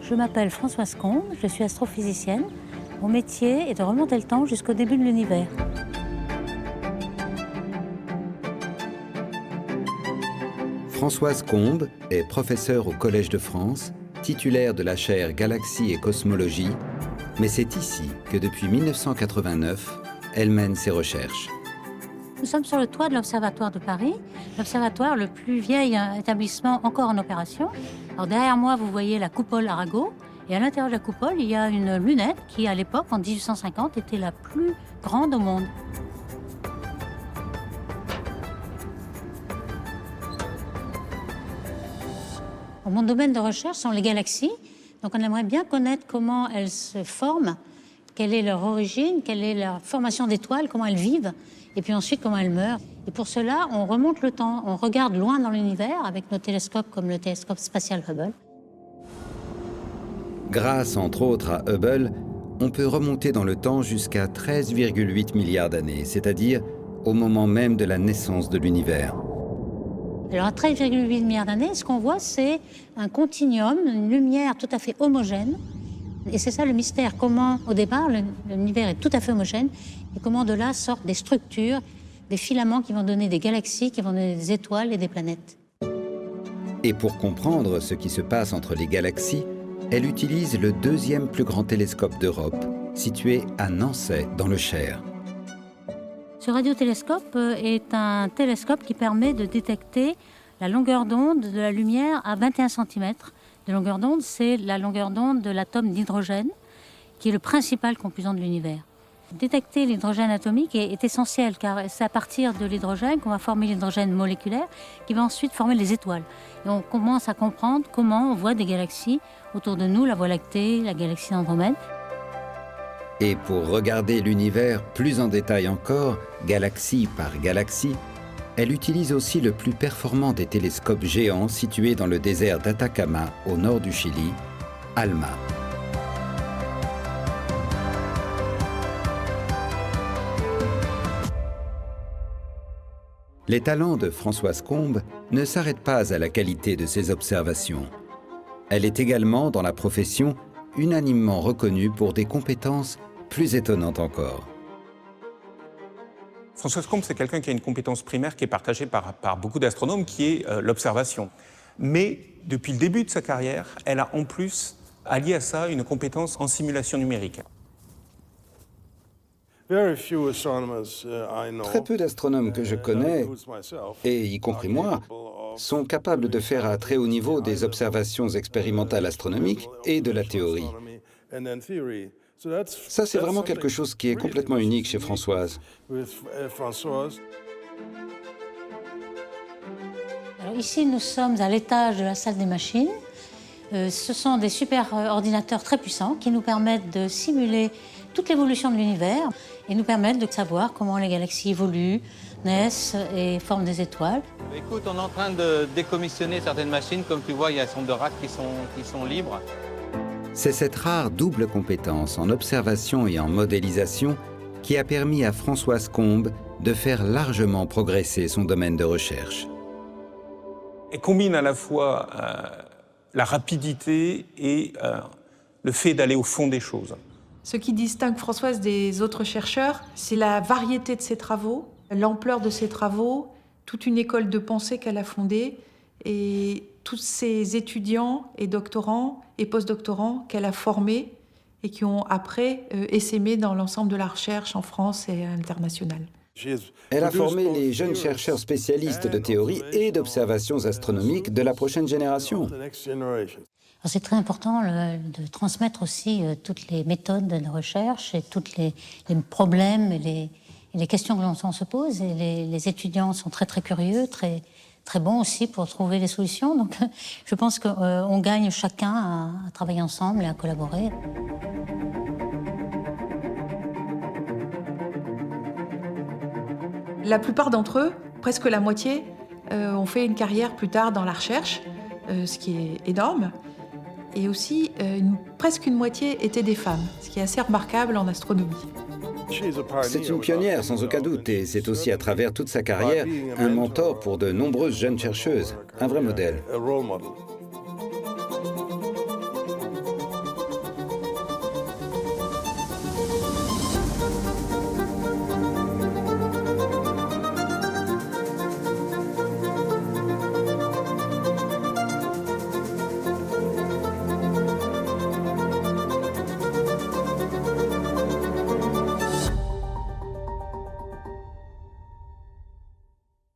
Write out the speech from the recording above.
Je m'appelle Françoise Combe, je suis astrophysicienne. Mon métier est de remonter le temps jusqu'au début de l'univers. Françoise Combe est professeure au Collège de France, titulaire de la chaire Galaxies et Cosmologie, mais c'est ici que depuis 1989, elle mène ses recherches. Nous sommes sur le toit de l'Observatoire de Paris, l'observatoire le plus vieil établissement encore en opération. Alors derrière moi, vous voyez la coupole Arago, et à l'intérieur de la coupole, il y a une lunette qui, à l'époque, en 1850, était la plus grande au monde. Mon domaine de recherche sont les galaxies, donc on aimerait bien connaître comment elles se forment, quelle est leur origine, quelle est leur formation d'étoiles, comment elles vivent, et puis ensuite comment elles meurent. Et pour cela, on remonte le temps, on regarde loin dans l'univers avec nos télescopes comme le télescope spatial Hubble. Grâce, entre autres, à Hubble, on peut remonter dans le temps jusqu'à 13,8 milliards d'années, c'est-à-dire au moment même de la naissance de l'univers. Alors à 13,8 milliards d'années, ce qu'on voit, c'est un continuum, une lumière tout à fait homogène. Et c'est ça le mystère, comment au départ l'univers est tout à fait homogène et comment de là sortent des structures, des filaments qui vont donner des galaxies, qui vont donner des étoiles et des planètes. Et pour comprendre ce qui se passe entre les galaxies, elle utilise le deuxième plus grand télescope d'Europe, situé à Nançay, dans le Cher. Ce radiotélescope est un télescope qui permet de détecter la longueur d'onde de la lumière à 21 cm. De longueur d'onde, c'est la longueur d'onde de l'atome d'hydrogène, qui est le principal composant de l'univers. Détecter l'hydrogène atomique est essentiel, car c'est à partir de l'hydrogène qu'on va former l'hydrogène moléculaire, qui va ensuite former les étoiles. Et on commence à comprendre comment on voit des galaxies autour de nous, la Voie lactée, la galaxie d'Andromède. Et pour regarder l'univers plus en détail encore, galaxie par galaxie, elle utilise aussi le plus performant des télescopes géants situés dans le désert d'Atacama, au nord du Chili, ALMA. Les talents de Françoise Combe ne s'arrêtent pas à la qualité de ses observations. Elle est également, dans la profession, unanimement reconnue pour des compétences plus étonnantes encore. Françoise Combe, c'est quelqu'un qui a une compétence primaire qui est partagée par beaucoup d'astronomes, qui est l'observation. Mais depuis le début de sa carrière, elle a en plus allié à ça une compétence en simulation numérique. Très peu d'astronomes que je connais, et y compris moi, sont capables de faire à très haut niveau des observations expérimentales astronomiques et de la théorie. Ça, c'est vraiment quelque chose qui est complètement unique chez Françoise. Alors ici, nous sommes à l'étage de la salle des machines. Ce sont des super ordinateurs très puissants qui nous permettent de simuler toute l'évolution de l'univers et nous permettent de savoir comment les galaxies évoluent, naissent et forment des étoiles. Écoute, on est en train de décommissionner certaines machines. Comme tu vois, il y a sondes de rack qui sont libres. C'est cette rare double compétence en observation et en modélisation qui a permis à Françoise Combe de faire largement progresser son domaine de recherche. Elle combine à la fois la rapidité et le fait d'aller au fond des choses. Ce qui distingue Françoise des autres chercheurs, c'est la variété de ses travaux, l'ampleur de ses travaux, toute une école de pensée qu'elle a fondée et tous ses étudiants et doctorants et postdoctorants qu'elle a formés et qui ont après essaimé dans l'ensemble de la recherche en France et à l'international. Elle a formé les jeunes chercheurs spécialistes de théorie et d'observations astronomiques de la prochaine génération. C'est très important de transmettre aussi toutes les méthodes de recherche et tous les problèmes et les questions que l'on se pose. Et les étudiants sont très très curieux, très bons aussi pour trouver les solutions. Donc je pense qu'on gagne chacun à travailler ensemble et à collaborer. La plupart d'entre eux, presque la moitié, ont fait une carrière plus tard dans la recherche, ce qui est énorme. Et aussi, presque une moitié étaient des femmes, ce qui est assez remarquable en astronomie. C'est une pionnière, sans aucun doute, et c'est aussi à travers toute sa carrière un mentor pour de nombreuses jeunes chercheuses, un vrai modèle.